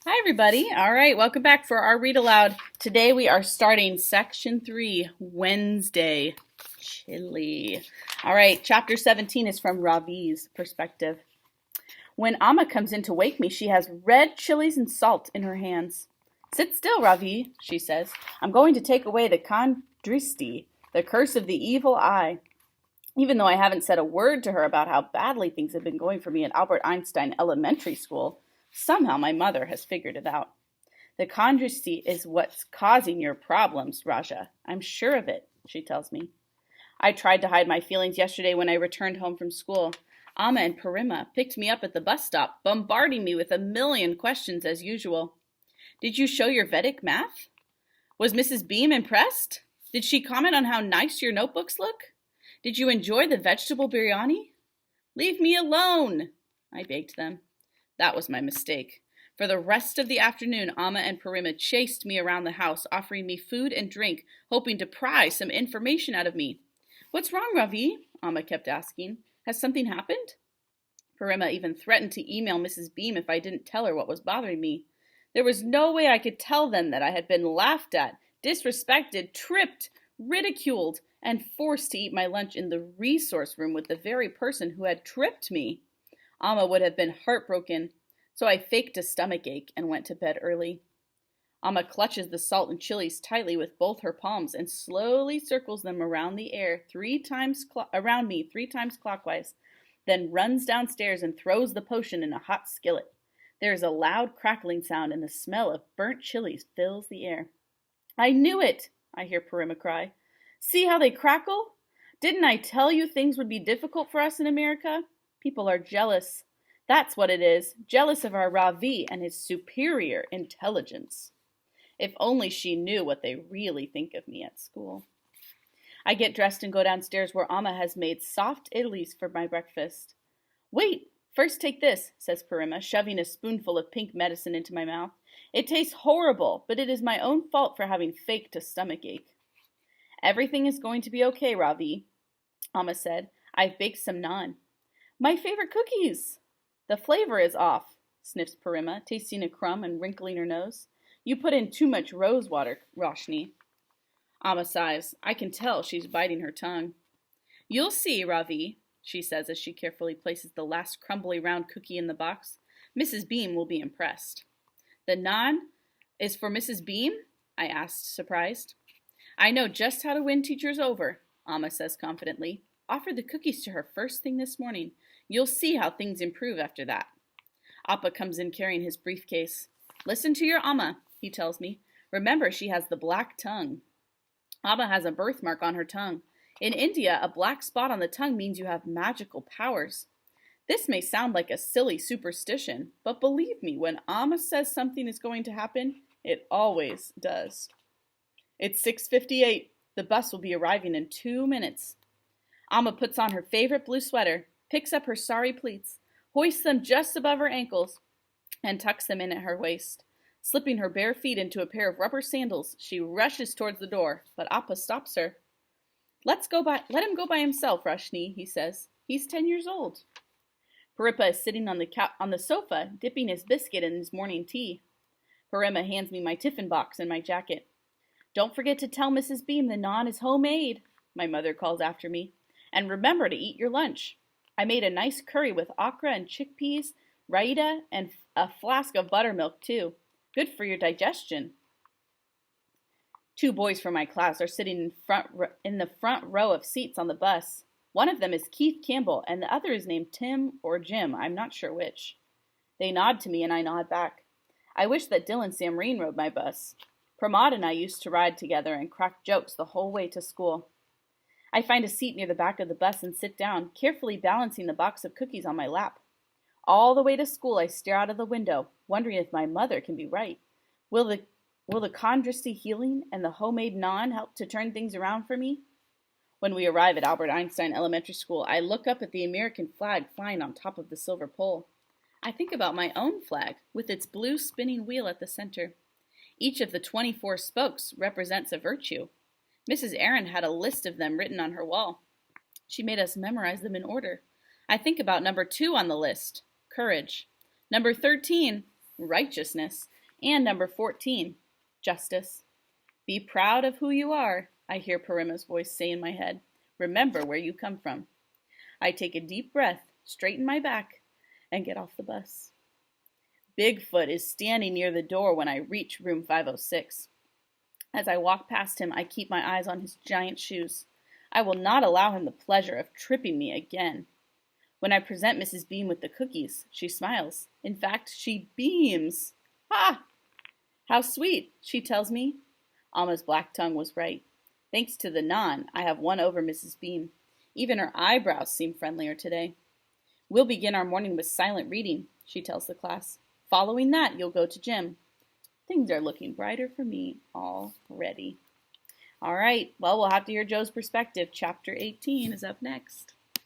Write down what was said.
Hi, everybody. All right, welcome back for our read aloud. Today we are starting section 3, Wednesday. Chili. All right, chapter 17 is from Ravi's perspective. When Amma comes in to wake me, she has red chilies and salt in her hands. Sit still, Ravi, she says. I'm going to take away the kandristi, the curse of the evil eye. Even though I haven't said a word to her about how badly things have been going for me at Albert Einstein Elementary School, somehow my mother has figured it out. The kandristi is what's causing your problems, Raja. I'm sure of it, she tells me. I tried to hide my feelings yesterday when I returned home from school. Amma and Parima picked me up at the bus stop, bombarding me with a million questions as usual. Did you show your Vedic math? Was Mrs. Beam impressed? Did she comment on how nice your notebooks look? Did you enjoy the vegetable biryani? Leave me alone, I begged them. That was my mistake. For the rest of the afternoon, Amma and Parima chased me around the house, offering me food and drink, hoping to pry some information out of me. What's wrong, Ravi? Amma kept asking. Has something happened? Parima even threatened to email Mrs. Beam if I didn't tell her what was bothering me. There was no way I could tell them that I had been laughed at, disrespected, tripped, ridiculed, and forced to eat my lunch in the resource room with the very person who had tripped me. Amma would have been heartbroken, so I faked a stomachache and went to bed early. Amma clutches the salt and chilies tightly with both her palms and slowly circles them around the air around me 3 times clockwise, then runs downstairs and throws the potion in a hot skillet. There is a loud crackling sound and the smell of burnt chilies fills the air. I knew it, I hear Parima cry. See how they crackle? Didn't I tell you things would be difficult for us in America? People are jealous. That's what it is, jealous of our Ravi and his superior intelligence. If only she knew what they really think of me at school. I get dressed and go downstairs where Amma has made soft idlis for my breakfast. Wait, first take this, says Parima, shoving a spoonful of pink medicine into my mouth. It tastes horrible, but it is my own fault for having faked a stomachache. Everything is going to be okay, Ravi, Amma said. I've baked some naan. My favorite cookies! The flavor is off, sniffs Parima, tasting a crumb and wrinkling her nose. You put in too much rose water, Roshni. Amma sighs. I can tell she's biting her tongue. You'll see, Ravi, she says as she carefully places the last crumbly round cookie in the box. Mrs. Beam will be impressed. The naan is for Mrs. Beam? I asked, surprised. I know just how to win teachers over, Amma says confidently. Offered the cookies to her first thing this morning. You'll see how things improve after that. Appa comes in carrying his briefcase. Listen to your Amma, he tells me. Remember, she has the black tongue. Amma has a birthmark on her tongue. In India, a black spot on the tongue means you have magical powers. This may sound like a silly superstition, but believe me, when Amma says something is going to happen, it always does. It's 6:58. The bus will be arriving in 2 minutes. Amma puts on her favorite blue sweater, picks up her sari pleats, hoists them just above her ankles, and tucks them in at her waist. Slipping her bare feet into a pair of rubber sandals, she rushes towards the door, but Appa stops her. Let him go by himself, Roshni, he says. He's 10 years old. Parima is sitting on the sofa, dipping his biscuit in his morning tea. Parima hands me my tiffin box and my jacket. Don't forget to tell Mrs. Beam the naan is homemade, my mother calls after me. And remember to eat your lunch. I made a nice curry with okra and chickpeas, raita, and a flask of buttermilk, too. Good for your digestion. 2 boys from my class are sitting in the front row of seats on the bus. One of them is Keith Campbell, and the other is named Tim or Jim. I'm not sure which. They nod to me, and I nod back. I wish that Dylan Samreen rode my bus. Pramod and I used to ride together and crack jokes the whole way to school. I find a seat near the back of the bus and sit down, carefully balancing the box of cookies on my lap. All the way to school, I stare out of the window, wondering if my mother can be right. Will the kandristi healing and the homemade naan help to turn things around for me? When we arrive at Albert Einstein Elementary School, I look up at the American flag flying on top of the silver pole. I think about my own flag, with its blue spinning wheel at the center. Each of the 24 spokes represents a virtue. Mrs. Aaron had a list of them written on her wall. She made us memorize them in order. I think about number 2 on the list, courage. Number 13, righteousness. And number 14, Justice. Be proud of who you are, I hear Parima's voice say in my head. Remember where you come from. I take a deep breath, straighten my back, and get off the bus. Bigfoot is standing near the door when I reach room 506. As I walk past him, I keep my eyes on his giant shoes. I will not allow him the pleasure of tripping me again. When I present Mrs. Beam with the cookies, she smiles. In fact, she beams. Ha! How sweet, she tells me. Alma's black tongue was right. Thanks to the naan, I have won over Mrs. Beam. Even her eyebrows seem friendlier today. We'll begin our morning with silent reading, she tells the class. Following that, you'll go to gym. Things are looking brighter for me already. All right, well, we'll have to hear Joe's perspective. Chapter 18 is up next.